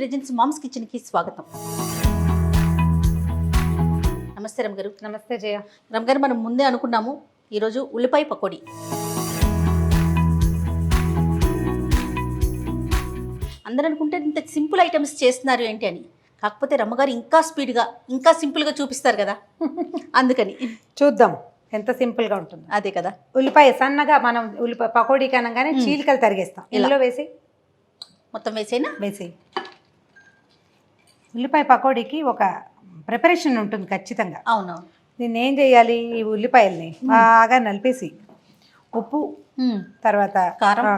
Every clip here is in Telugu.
ప్రెజెంట్స్ మామ్స్ కిచెన్ కి స్వాగతం. నమస్తే రమ్ గారు. నమస్తే జయ. రమ్ గారు, మనం ముందే అనుకున్నాము ఈరోజు ఉల్లిపాయ పకోడీ. అందరూ అనుకుంటే ఇంత సింపుల్ ఐటమ్స్ చేస్తున్నారు ఏంటి అని, కాకపోతే రమ్మగారు ఇంకా స్పీడ్గా ఇంకా సింపుల్గా చూపిస్తారు కదా, అందుకని చూద్దాం ఎంత సింపుల్ గా ఉంటుంది. అదే కదా, ఉల్లిపాయ సన్నగా మనం ఉల్లిపాయ పకోడీ కనగానే చీలికలు తరిగేస్తాం. ఇందులో వేసి మొత్తం వేసేనా? వేసి ఉల్లిపాయ పకోడీకి ఒక ప్రిపరేషన్ ఉంటుంది ఖచ్చితంగా. అవునవును. దీన్ని ఏం చేయాలి, ఈ ఉల్లిపాయల్ని బాగా నలిపేసి ఉప్పు తర్వాత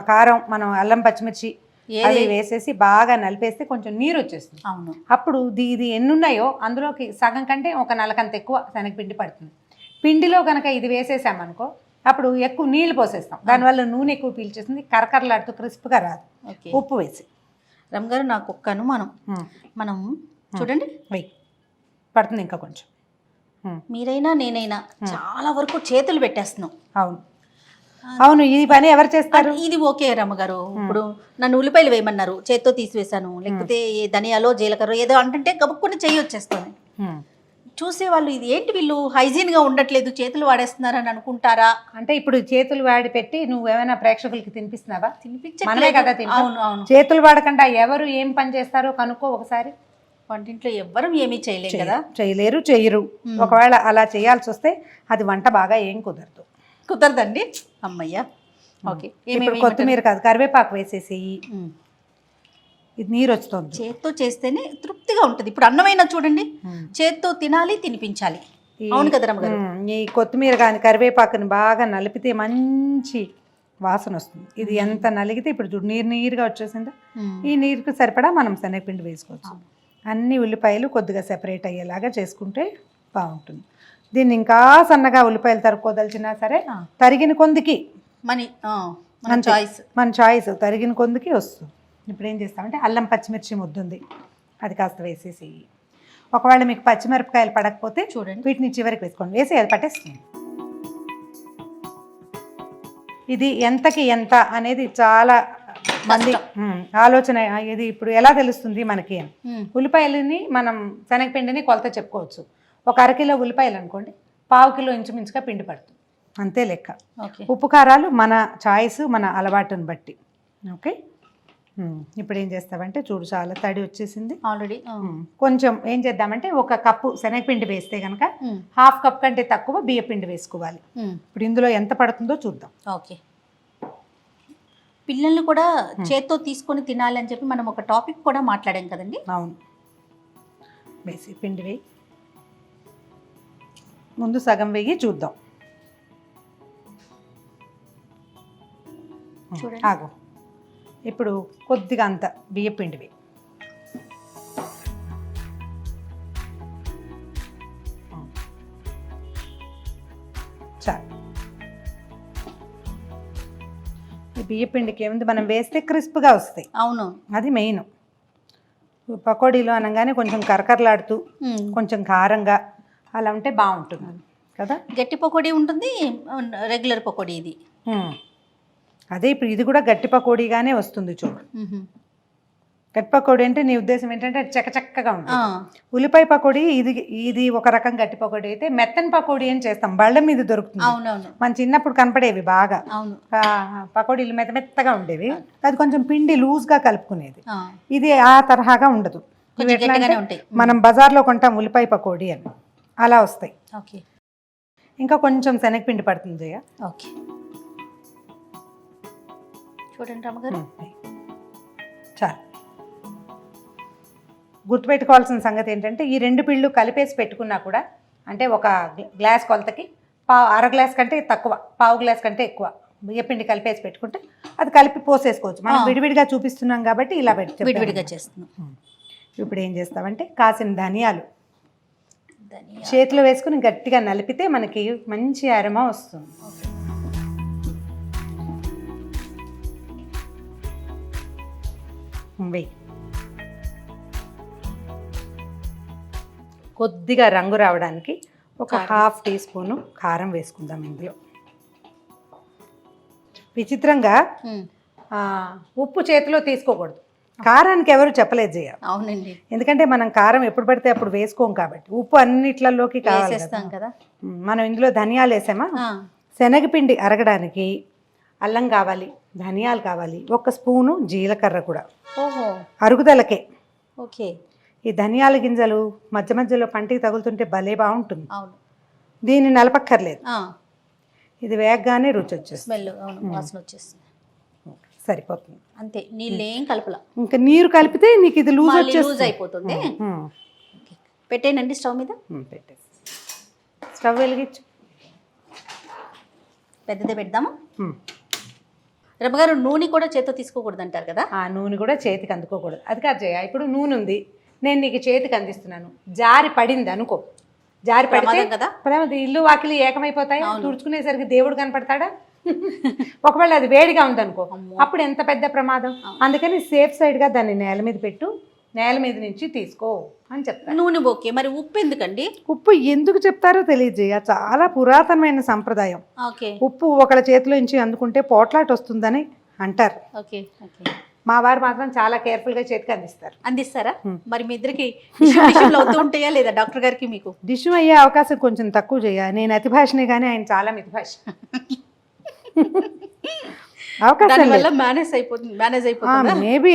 కారం మనం అల్లం పచ్చిమిర్చి అవి వేసేసి బాగా నలిపేస్తే కొంచెం నీరు వచ్చేస్తుంది. అవును. అప్పుడు ఇది ఎన్ని ఉన్నాయో అందులోకి సగం కంటే ఒక నలకంత ఎక్కువ శనగపిండి పడుతుంది. పిండిలో కనుక ఇది వేసేసామనుకో అప్పుడు ఎక్కువ నీళ్లు పోసేస్తాం, దానివల్ల నూనె ఎక్కువ పీల్చేస్తుంది, కరకరలాడుతూ క్రిస్ప్గా రాదు. ఉప్పు వేసి. రమ్ గారు, నాకు ఒక్క అనుమానం. మనం చూడండి వెయ్యి పడుతుంది ఇంకా కొంచెం. మీరైనా నేనైనా చాలా వరకు చేతులు పెట్టేస్తున్నాం. అవును అవును, ఈ పని ఎవరు చేస్తారు? ఇది ఓకే రమ్మగారు. ఇప్పుడు నన్ను ఉల్లిపాయలు వేయమన్నారు, చేత్తో తీసివేశాను, లేకపోతే ధనియాలో జీలకర్ర ఏదో అంటే గబుక్కుని చెయ్యి వచ్చేస్తుంది. చూసే వాళ్ళు ఇది ఏంటి వీళ్ళు హైజీన్గా ఉండట్లేదు, చేతులు వాడేస్తున్నారని అనుకుంటారా? అంటే ఇప్పుడు చేతులు వాడి పెట్టి నువ్వు ఏమైనా ప్రేక్షకులకి తినిపిస్తున్నావా? తినిపించే కదా. అవును అవును. చేతులు వాడకుండా ఎవరు ఏం పని చేస్తారో కనుక్కో ఒకసారి. వంటింట్లో ఎవ్వరూ ఏమీ చేయలేరు కదా. చేయలేరు, చెయ్యరు. ఒకవేళ అలా చేయాల్సి వస్తే అది వంట బాగా ఏం కుదరదండి. అమ్మయ్య. ఓకే. ఇప్పుడు కొత్తిమీర కాదు, కరివేపాకు వేసేసి ఇది నీరు వస్తుంది. చేత్తో చేస్తేనే తృప్తిగా ఉంటుంది. ఇప్పుడు అన్నమైనా చూడండి, చేత్తో తినాలి, తినిపించాలి. అవును కదా రమ్మగారు. ఈ కొత్తిమీర కానీ కరివేపాకుని బాగా నలిపితే మంచి వాసన వస్తుంది. ఇది ఎంత నలిగితే ఇప్పుడు చూడు నీరుగా వచ్చేసిందా, ఈ నీరుకు సరిపడా మనం శనగపిండి వేసుకోవచ్చు. అన్ని ఉల్లిపాయలు కొద్దిగా సెపరేట్ అయ్యేలాగా చేసుకుంటే బాగుంటుంది. దీన్ని ఇంకా సన్నగా ఉల్లిపాయలు తరుక్కోదలిచినా సరే తరిగిన కొందికి మన చాయిస్ తరిగిన కొందికి వస్తుంది. ఇప్పుడు ఏం చేస్తామంటే అల్లం పచ్చిమిర్చి ముద్దుంది, అది కాస్త వేసేసి, ఒకవేళ మీకు పచ్చిమిరపకాయలు పడకపోతే చూడండి వీటిని చివరికి వేసుకోండి, వేసి అది పట్టేస్తుంది. ఇది ఎంతకి ఎంత అనేది చాలా మంది ఆలోచన. ఇది ఇప్పుడు ఎలా తెలుస్తుంది మనకి? ఉల్లిపాయలని మనం శనగపిండిని కొలత చెప్పుకోవచ్చు. ఒక అరకిలో ఉల్లిపాయలు అనుకోండి, పావు కిలో ఇంచుమించుగా పిండి పడుతుంది, అంతే లెక్క. ఉప్పు కారాలు మన చాయిస్, మన అలవాటుని బట్టి. ఓకే. ఇప్పుడు ఏం చేస్తామంటే చూడు, చాలా తడి వచ్చేసింది ఆల్రెడీ. కొంచెం ఏం చేద్దామంటే ఒక కప్పు శనగపిండి వేస్తే కనుక హాఫ్ కప్ కంటే తక్కువ బియ్యపిండి వేసుకోవాలి. ఇప్పుడు ఇందులో ఎంత పడుతుందో చూద్దాం. ఓకే. పిల్లల్ని కూడా చేత్తో తీసుకొని తినాలి అని చెప్పి మనం ఒక టాపిక్ కూడా మాట్లాడాం కదండి. అవును. వేసి పిండి వేయి, ముందు సగం వేయి చూద్దాం. ఆగు. ఇప్పుడు కొద్దిగా అంత బియ్యపిండి వేయి. చాలు. ఈ బియ్యపిండికి ఏముంది, మనం వేస్తే క్రిస్ప్గా వస్తాయి. అవును, అది మెయిన్. పకోడీలో అనగానే కొంచెం కరకరలాడుతూ కొంచెం కారంగా అలా ఉంటే బాగుంటుంది కదా. గట్టి పకోడీ ఉంటుంది, రెగ్యులర్ పకోడీ ఇది. అదే ఇప్పుడు ఇది కూడా గట్టి పకోడీగానే వస్తుంది చూడు. గట్టి పకోడీ అంటే నీ ఉద్దేశం ఏంటంటే చక్కగా ఉంటుంది. ఉల్లిపాయ పకోడీ ఇది ఒక రకం గట్టి పకోడీ అయితే, మెత్తని పకోడీ అని చేస్తాం, బళ్ళ మీద దొరుకుతుంది. అవునవును. మన చిన్నప్పుడు కనపడేవి బాగా. అవును. పకోడీలు మెత్తగా ఉండేవి, అది కొంచెం పిండి లూజ్గా కలుపుకునేది. ఇది ఆ తరహాగా ఉండదు. మనం బజార్లో కొంటాం ఉల్లిపాయ పకోడీ అని, అలా వస్తాయి. ఓకే. ఇంకా కొంచెం శనగపిండి పడుతుంది జయ. ఓకే. చూడండి రమ్మగారు, చాలు. గుర్తుపెట్టుకోవాల్సిన సంగతి ఏంటంటే, ఈ రెండు పిండ్లు కలిపేసి పెట్టుకున్నా కూడా, అంటే ఒక గ్లాస్ కొలతకి అర గ్లాస్ కంటే తక్కువ, పావు గ్లాస్ కంటే ఎక్కువ బియ్యపిండి కలిపేసి పెట్టుకుంటే అది కలిపి పోసేసుకోవచ్చు. మనం విడివిడిగా చూపిస్తున్నాం కాబట్టి ఇలా విడివిడిగా చేస్తున్నాం. ఇప్పుడు ఏం చేస్తామంటే కాసిన ధనియాలు చేతిలో వేసుకుని గట్టిగా నలిపితే మనకి మంచి అరమ వస్తుంది. వెయ్యి. కొద్దిగా రంగు రావడానికి ఒక హాఫ్ టీ స్పూను కారం వేసుకుందాం ఇందులో. విచిత్రంగా ఉప్పు చేతిలో తీసుకోకూడదు, కారానికి ఎవరు చెప్పలేదు జయ. అవునండి, ఎందుకంటే మనం కారం ఎప్పుడు పడితే అప్పుడు వేసుకోం కాబట్టి. ఉప్పు అన్నిట్లలోకి కావాలి కదా. మనం ఇందులో ధనియాలు వేసామా, శనగపిండి అరగడానికి అల్లం కావాలి, ధనియాలు కావాలి, 1 స్పూను జీలకర్ర కూడా అరుగుదలకే. ఓకే. ఈ ధనియాల గింజలు మధ్య మధ్యలో పంటికి తగులుతుంటే భలే బాగుంటుంది. దీన్ని నలపక్కర్లేదు, ఇది వేగగానే రుచి వచ్చేస్తుంది, వాసన వచ్చేస్తుంది. సరిపోతుంది అంతే, నీళ్ళు ఏం కలపల. ఇంకా నీరు కలిపితే నీకు ఇది లూజ్ అయిపోతుంది. పెట్టేనండి స్టవ్ మీద, పెట్టేసి స్టవ్ వెలిగించు. పెద్దదే పెడదామా? రమ్మగారు, నూనె కూడా చేతితో తీసుకోకూడదు అంటారు కదా. ఆ నూనె కూడా చేతికి అందుకోకూడదు. అది కాదు జయ, ఇప్పుడు నూనె ఉంది, నేను నీకు చేతికి అందిస్తున్నాను, జారి పడింది అనుకో, జారి పడితే కదా ఇల్లు వాకిలి ఏకమైపోతాయి. తుడుచుకునేసరికి దేవుడు కనపడతాడా? ఒకవేళ అది వేడిగా ఉందనుకో, అప్పుడు ఎంత పెద్ద ప్రమాదం. అందుకని సేఫ్ సైడ్గా దాన్ని నేల మీద పెట్టు, నేల మీద నుంచి తీసుకో అని చెప్తారు. నూనె ఓకే, మరి ఉప్పు ఎందుకండి? ఉప్పు ఎందుకు చెప్తారో తెలియజేయ, చాలా పురాతనమైన సంప్రదాయం. ఉప్పు ఒకళ్ళ చేతిలో నుంచి అందుకుంటే పోట్లాట వస్తుందని అంటారు. మా వారు మాత్రం చాలా కేర్ఫుల్ గా చేతికి అందిస్తారా? మరి మీ ఇద్దరికి అవుతూ ఉంటాయా లేదా డాక్టర్ గారికి మీకు? డిష్యూ అయ్యే అవకాశం కొంచెం తక్కువ చేయ. నేను అతి భాషనే కానీ ఆయన చాలా మితి భాష. అవకాశం మేనేజ్ అయిపోతుంది. మేబీ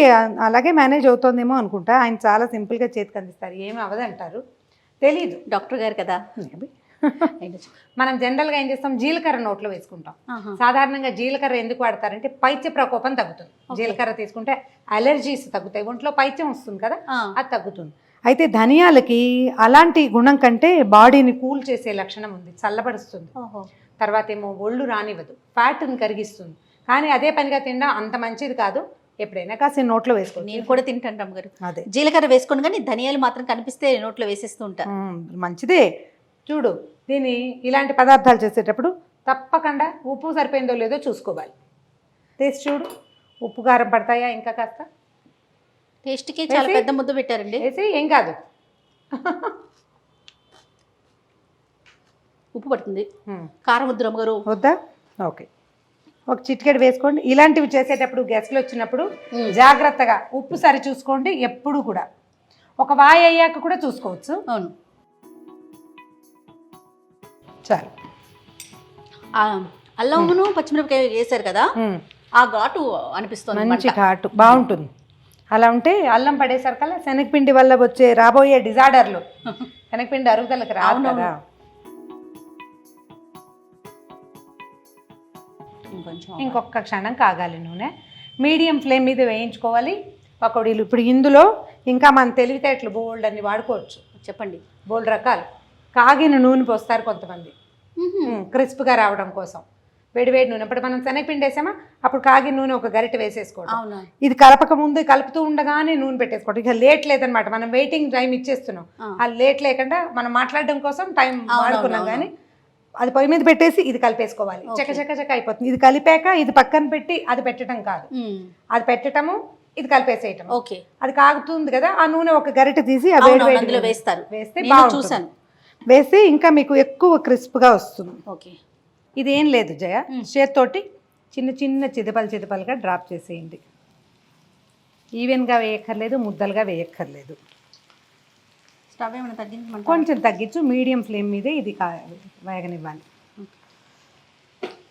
అలాగే మేనేజ్ అవుతుందేమో అనుకుంటా. ఆయన చాలా సింపుల్ గా చేతికి అందిస్తారు, ఏమి అవ్వదంటారు. తెలీదు, డాక్టర్ గారు కదా. మేబీ మనం జనరల్గా ఏం చేస్తాం, జీలకర్ర నోట్లో వేసుకుంటాం. సాధారణంగా జీలకర్ర ఎందుకు వాడతారంటే పైత్య ప్రకోపం తగ్గుతుంది. జీలకర్ర తీసుకుంటే అలర్జీస్ తగ్గుతాయి, ఒంట్లో పైత్యం వస్తుంది కదా, అది తగ్గుతుంది. అయితే ధనియాలకి అలాంటి గుణం కంటే బాడీని కూల్ చేసే లక్షణం ఉంది, చల్లబరుస్తుంది. తర్వాత ఏమో ఒళ్ళు రానివ్వదు, ఫ్యాట్ని కరిగిస్తుంది. కానీ అదే పనిగా తినడం అంత మంచిది కాదు. ఎప్పుడైనా కాస్త నోట్లో వేసుకో. నేను కూడా తింటాను రమ్మగారు, అదే జీలకర్ర వేసుకోండి, కానీ ధనియాలు మాత్రం కనిపిస్తే నోట్లో వేసేస్తూ ఉంటాను. మంచిదే. చూడు, దీన్ని ఇలాంటి పదార్థాలు చేసేటప్పుడు తప్పకుండా ఉప్పు సరిపోయిందో లేదో చూసుకోవాలి. టేస్ట్ చూడు, ఉప్పు కారం పడతాయా, ఇంకా కాస్త టేస్ట్కి చాలా పెద్ద ముద్ద పెట్టారండి. వేసి ఏం కాదు, ఉప్పు పడుతుంది. కారం వద్దు రమ్మగారు. వద్దా? ఓకే, ఒక చిటికెడు వేసుకోండి. ఇలాంటివి చేసేటప్పుడు గెస్ట్లు వచ్చినప్పుడు జాగ్రత్తగా ఉప్పు సరి చూసుకోండి. ఎప్పుడు కూడా ఒక వాయి అయ్యాక కూడా చూసుకోవచ్చు. అవును, చాలు. అల్లమును పచ్చిమిరపకాయ వేసారు కదా, ఆ ఘాటు అనిపిస్తుంది, మంచి ఘాటు బాగుంటుంది. అలా ఉంటే అల్లం పడేసరికల్లా శనగపిండి వల్ల వచ్చే రాబోయే డిజార్డర్లు, శనగపిండి అరుగుదలకు రాదు కదా. ఇంకొక క్షణం కాగాలి నూనె, మీడియం ఫ్లేమ్ మీద వేయించుకోవాలి పకోడీలు. ఇప్పుడు ఇందులో ఇంకా మన తెలివితేటలు బోల్డ్ అన్ని వాడుకోవచ్చు. చెప్పండి. బోల్డ్ రకాలు. కాగిన నూనె పోస్తారు కొంతమంది క్రిస్ప్గా రావడం కోసం. వేడివేడి నూనె, ఇప్పుడు మనం శనగపిండి వేసామా, అప్పుడు కాగిన నూనె ఒక గరిటె వేసేసుకోవడం. ఇది కలపక ముందు కలుపుతూ ఉండగానే నూనె పెట్టేసుకోవడం. ఇక లేట్ లేదనమాట, మనం వెయిటింగ్ టైం ఇచ్చేస్తున్నాం. ఆ లేట్ లేకుండా మనం మాట్లాడడం కోసం టైం వాడుకున్నాం, కానీ అది పొయ్యి మీద పెట్టేసి ఇది కలిపేసుకోవాలి. చెక్క చెక్క చెక్క అయిపోతుంది. ఇది కలిపాక ఇది పక్కన పెట్టి అది పెట్టడం కాదు, అది పెట్టడము, ఇది కలిపేసేయటం. అది కాగుతుంది కదా, ఆ నూనె ఒక గరిటె తీసి ఆ వేడి వేడిలో వేస్తారు. వేస్తే బాగుంటుంది. వేస్తే ఇంకా మీకు ఎక్కువ క్రిస్ప్గా వస్తుంది. ఓకే, ఇదేం లేదు జయ, చేత్తోటి చిన్న చిన్న చిదపలుగా డ్రాప్ చేసేయండి. ఈవెన్గా వేయక్కర్లేదు, ముద్దలుగా వేయక్కర్లేదు. స్టవ్ ఏమైనా తగ్గించమంటారా? కొంచెం తగ్గించు, మీడియం ఫ్లేమ్ మీదే ఇది వేగనివ్వాలి.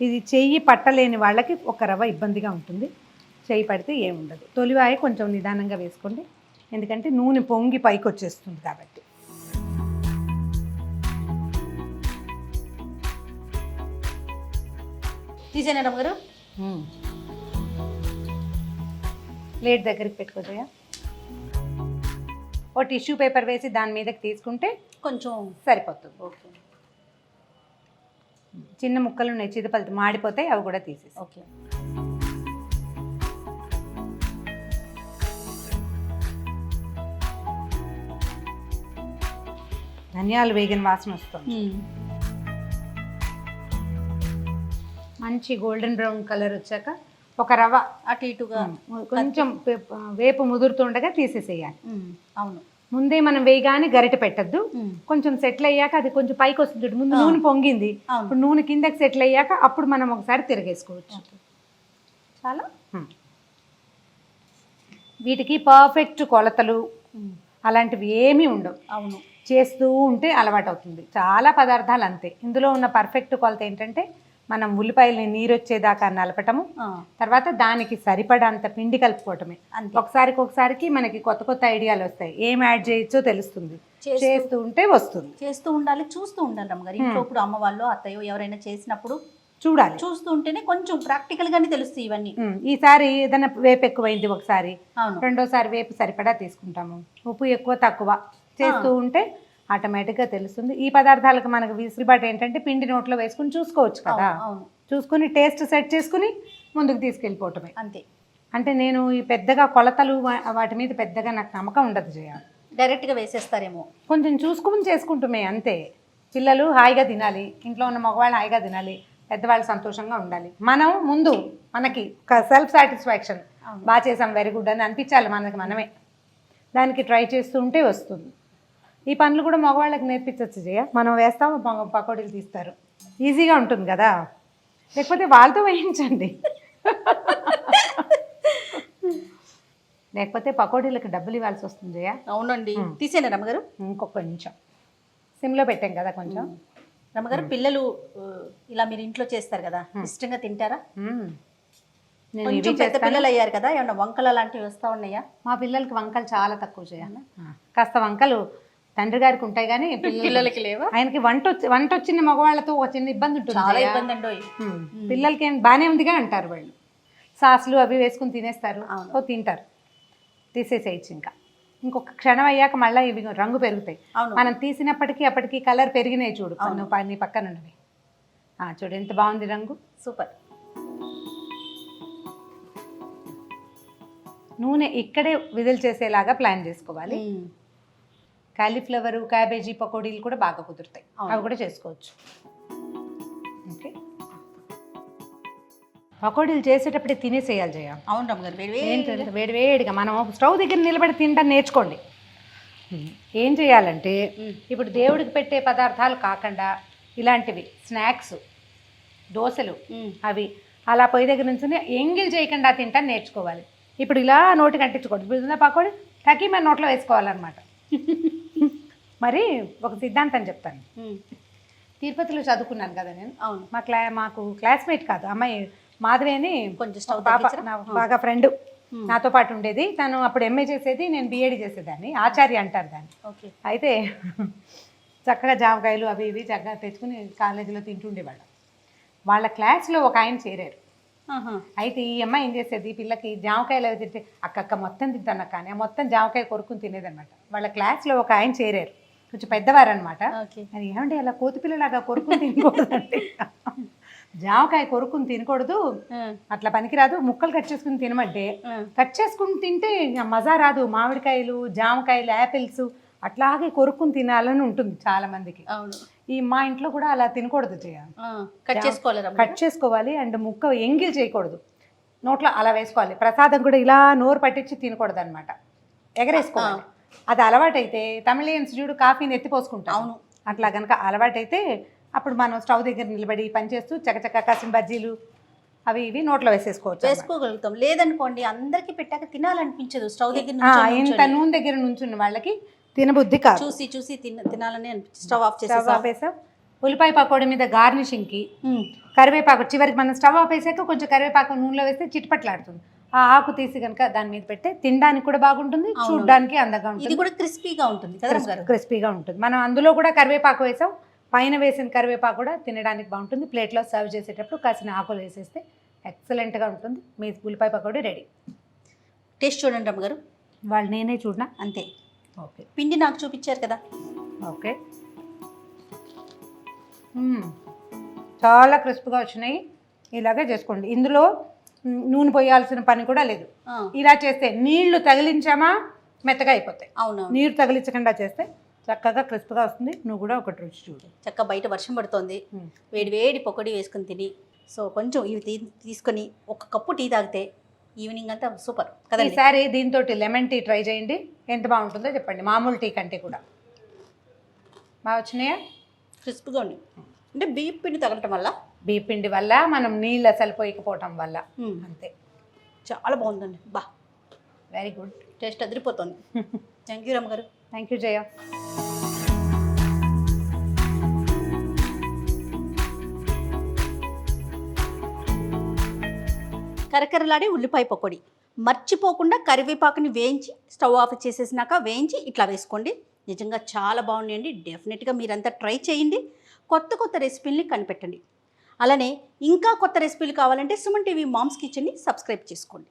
ఇది చెయ్యి పట్టలేని వాళ్ళకి ఒక రవ్వ ఇబ్బందిగా ఉంటుంది, చెయ్యి పడితే ఏముండదు. తొలివాయ కొంచెం నిదానంగా వేసుకోండి, ఎందుకంటే నూనె పొంగి పైకి వచ్చేస్తుంది కాబట్టి. తీసేనా గారు? ప్లేట్ దగ్గరికి పెట్టుకోదయా. ఓ టిష్యూ పేపర్ వేసి దాని మీదకి తీసుకుంటే కొంచెం సరిపోతుంది. ఓకే, చిన్న ముక్కలు ఉన్నాయి, చిదపలు మాడిపోతాయి, అవి కూడా తీసేసి. ఓకే, ధనియాలు వేగిన వాసన వస్తుంది. మంచి గోల్డెన్ బ్రౌన్ కలర్ వచ్చాక ఒక రవ్వ అటు ఇటుగా కొంచెం వేపు ముదురుతుండగా తీసేసేయాలి. అవును, ముందే మనం వేయగానే గరిటె పెట్టద్దు. కొంచెం సెటిల్ అయ్యాక అది కొంచెం పైకి వస్తుంది. ముందు నూనె పొంగింది, ఇప్పుడు నూనె కిందకి సెటిల్ అయ్యాక అప్పుడు మనం ఒకసారి తిరిగేసుకోవచ్చు. చాలా వీటికి పర్ఫెక్ట్ కొలతలు అలాంటివి ఏమీ ఉండవు. అవును, చేస్తూ ఉంటే అలవాటు అవుతుంది. చాలా పదార్థాలు అంతే. ఇందులో ఉన్న పర్ఫెక్ట్ కొలత ఏంటంటే మనం ఉల్లిపాయలని నీరు వచ్చేదాకా నలపటము, తర్వాత దానికి సరిపడంత పిండి కలుపుకోవటమే. ఒకసారికి మనకి కొత్త కొత్త ఐడియాలు వస్తాయి, ఏం యాడ్ చేయొచ్చో తెలుస్తుంది. చేస్తూ ఉంటే వస్తుంది. చేస్తూ ఉండాలి, చూస్తూ ఉండాలి రమ్మగారు. ఇంట్లో ఇప్పుడు అమ్మ వాళ్ళు అత్తయ్య ఎవరైనా చేసినప్పుడు చూడాలి, చూస్తూ ఉంటేనే కొంచెం ప్రాక్టికల్ గానే తెలుస్తాయి ఇవన్నీ. ఈసారి ఏదైనా వేపు ఎక్కువైంది ఒకసారి, రెండోసారి వేపు సరిపడా తీసుకుంటాము, ఉప్పు ఎక్కువ తక్కువ చేస్తూ ఉంటే ఆటోమేటిక్గా తెలుస్తుంది. ఈ పదార్థాలకు మనకు విసులుబాటు ఏంటంటే పిండి నోట్లో వేసుకుని చూసుకోవచ్చు కదా, చూసుకుని టేస్ట్ సెట్ చేసుకుని ముందుకు తీసుకెళ్ళిపోవటమే అంతే. అంటే నేను ఈ పెద్దగా కొలతలు వాటి మీద పెద్దగా నాకు నమ్మకం ఉండదు. చేయాలి డైరెక్ట్గా వేసేస్తారేమో, కొంచెం చూసుకుని చేసుకుంటుమే అంతే. పిల్లలు హాయిగా తినాలి, ఇంట్లో ఉన్న మగవాళ్ళు హాయిగా తినాలి, పెద్దవాళ్ళు సంతోషంగా ఉండాలి. మనం ముందు మనకి సెల్ఫ్ సాటిస్ఫాక్షన్, బాగా చేసాం వెరీ గుడ్ అని అనిపించాలి మనమే. దానికి ట్రై చేస్తూ ఉంటే వస్తుంది. ఈ పనులు కూడా మగవాళ్ళకి నేర్పించవచ్చు జయ. మనం వేస్తాము, పకోడీలు తీస్తారు, ఈజీగా ఉంటుంది కదా. లేకపోతే వాళ్ళతో వేయించండి, లేకపోతే పకోడీలకు డబ్బులు ఇవ్వాల్సి వస్తుంది జయ. అవునండి, తీసేనా రమ్మగారు? ఇంకొక కొంచెం సిమ్లో పెట్టాం కదా కొంచెం. రమ్మగారు, పిల్లలు ఇలా మీరు ఇంట్లో చేస్తారు కదా, ఇష్టంగా తింటారా? కొంచెం పెద్ద పిల్లలు అయ్యారు కదా, ఏమన్నా వంకలు అలాంటివి వస్తూ ఉన్నాయా? మా పిల్లలకి వంకలు చాలా తక్కువ చేయాలి. కాస్త వంకలు తండ్రి గారికి ఉంటాయి కానీ పిల్లలకి లేవా? ఆయనకి వంట వచ్చిన మగవాళ్ళతో ఒక చిన్న ఇబ్బంది ఉంటుంది, చాలా ఇబ్బంది అండి. పిల్లలకి ఏం బాగానే ఉందిగా అంటారు వాళ్ళు, సాసులు అవి వేసుకుని తినేస్తారు, తింటారు, తీసేసేయచ్చు. ఇంకా ఇంకొక క్షణం అయ్యాక మళ్ళీ ఇవి రంగు పెరుగుతాయి. మనం తీసినప్పటికీ అప్పటికి కలర్ పెరిగినాయి చూడు, నీ పక్కన ఉన్నవి చూడు ఎంత బాగుంది రంగు, సూపర్. నూనె ఇక్కడే విజిల్ చేసేలాగా ప్లాన్ చేసుకోవాలి. కాలీఫ్లవర్ క్యాబేజీ పకోడీలు కూడా బాగా కుదురుతాయి, అవి కూడా చేసుకోవచ్చు. ఓకే, పకోడీలు చేసేటప్పుడే తినేసేయాలి జయ. అవును రమ్మగారు, వేడివేడిగా మనం స్టవ్ దగ్గర నిలబడి తినడం నేర్చుకోండి. ఏం చేయాలంటే ఇప్పుడు దేవుడికి పెట్టే పదార్థాలు కాకుండా ఇలాంటివి స్నాక్స్, దోశలు అవి అలా పొయ్యి దగ్గర నుంచి ఎంగిల్ చేయకుండా తింటా నేర్చుకోవాలి. ఇప్పుడు ఇలా నోటికి అంటించుకోండి, ఇప్పుడు పకోడీ టకీ మన నోట్లో వేసుకోవాలన్నమాట. మరి ఒక సిద్ధాంతం చెప్తాను. తిరుపతిలో చదువుకున్నాను కదా నేను. అవును, మాకు క్లాస్మేట్ కాదు అమ్మాయి మాధవి అని, కొంచెం పాప బాగా ఫ్రెండ్, నాతో పాటు ఉండేది. తను అప్పుడు ఎంఏ చేసేది, నేను బిఏడి చేసేదాన్ని, ఆచార్య అంటారు దాన్ని. అయితే చక్కగా జామకాయలు అవి ఇవి చక్కగా తెచ్చుకుని కాలేజీలో తింటుండేవాళ్ళం. వాళ్ళ క్లాస్లో ఒక ఆయన చేరారు. అయితే ఈ అమ్మాయి ఏం చేసేది, పిల్లకి జామకాయలు అవి తింటే అక్క మొత్తం తింటాను కానీ మొత్తం జామకాయ కొరుకుని తినేదనమాట. వాళ్ళ క్లాస్లో ఒక ఆయన చేరారు, కొంచెం పెద్దవారు అనమాట. అది ఏమంటే అలా కోతి పిల్లలాగా కొరుకుని తినకూడదండి, జామకాయ కొరుకుని తినకూడదు, అట్లా పనికిరాదు, ముక్కలు కట్ చేసుకుని తినమంటే కట్ చేసుకుని తింటే మజా రాదు. మామిడికాయలు, జామకాయలు, యాపిల్స్ అట్లాగే కొరుకుని తినాలని ఉంటుంది చాలా మందికి. ఈ మా ఇంట్లో కూడా అలా తినకూడదు చేయాలి, కట్ చేసుకోవాలి. అండ్ ముక్క ఎంగిల్ చేయకూడదు, నోట్లో అలా వేసుకోవాలి. ప్రసాదం కూడా ఇలా నోరు పట్టించి తినకూడదు అనమాట, ఎగరేసుకోవాలి. అది అలవాటైతే తమిళియన్స్ చూడు కాఫీని ఎత్తిపోసుకుంటాం. అవును, అట్లా కనుక అలవాటైతే అప్పుడు మనం స్టవ్ దగ్గర నిలబడి పనిచేస్తూ చకచక్క కాసిన బజ్జీలు అవి ఇవి నోట్లో వేసుకోగలుగుతాం. లేదనుకోండి అందరికి పెట్టాక తినాలనిపించదు, స్టవ్ దగ్గర ఇంత నూనె దగ్గర నుంచున్న వాళ్ళకి తినబుద్ధి కాదు, చూసి చూసి తినాలని అనిపించింది. స్టవ్ ఆఫ్ ఆపేసాం. ఉల్లిపాయ పకోడీ మీద గార్నిషింగ్కి కరివేపాకు, చివరికి మనం స్టవ్ ఆపేసాక కొంచెం కరివేపాకు నూనెలో వేస్తే చిట్పట్లాడుతుంది. ఆ ఆకు తీసి కనుక దాని మీద పెడితే తినడానికి కూడా బాగుంటుంది, చూడడానికి అందంగా ఉంటుంది, ఇది కూడా క్రిస్పీగా ఉంటుంది, క్రిస్పీగా ఉంటుంది. మనం అందులో కూడా కరివేపాకు వేసాం, పైన వేసిన కరివేపాకు కూడా తినడానికి బాగుంటుంది. ప్లేట్లో సర్వ్ చేసేటప్పుడు కాసిన ఆకులు వేసేస్తే ఎక్సలెంట్గా ఉంటుంది. మీ ఉల్లిపాయ పకోడీ రెడీ. టేస్ట్ చూడండి రమ్మగారు. వాళ్ళు నేనే చూడనా అంతే. ఓకే, పిండి నాకు చూపించారు కదా. ఓకే, చాలా క్రిస్ప్గా వచ్చినాయి. ఇలాగే చేసుకోండి. ఇందులో నూనె పోయాల్సిన పని కూడా లేదు. ఇలా చేస్తే నీళ్లు తగిలించామా మెత్తగా అయిపోతాయి. అవును, నీరు తగిలించకుండా చేస్తే చక్కగా క్రిస్ప్గా వస్తుంది. నువ్వు కూడా ఒకటి రుచి చూడు. చక్కగా బయట వర్షం పడుతోంది, వేడి వేడి పకోడీ వేసుకుని తిని, సో కొంచెం ఇవి తీసుకొని ఒక కప్పు టీ తాగితే ఈవినింగ్ అంతా సూపర్ కదా. ఈసారి దీంతో లెమన్ టీ ట్రై చేయండి, ఎంత బాగుంటుందో చెప్పండి. మామూలు టీ కంటే కూడా బాగా వచ్చినాయా? క్రిస్ప్గా ఉంది. అంటే బియ్యం పిండి తగలటం వల్ల, బియ్యం పిండి వల్ల, మనం నీళ్ళు అసలు పోయకపోవటం వల్ల, అంతే. చాలా బాగుందండి. బా వెరీ గుడ్. టేస్ట్ అదిరిపోతుంది. థ్యాంక్ యూ రమ్మ గారు. థ్యాంక్ యూ జయ. కరకరలాడే ఉల్లిపాయ పకోడీ. మర్చిపోకుండా కరివేపాకుని వేయించి స్టవ్ ఆఫ్ చేసేసినాక వేయించి ఇట్లా వేసుకోండి. నిజంగా చాలా బాగున్నాయండి. డెఫినెట్గా మీరంతా ట్రై చేయండి. కొత్త కొత్త రెసిపీల్ని కనిపెట్టండి. అలానే ఇంకా కొత్త రెసిపీలు కావాలంటే సుమన్ టీవీ మామ్స్ కిచెన్ని సబ్స్క్రైబ్ చేసుకోండి.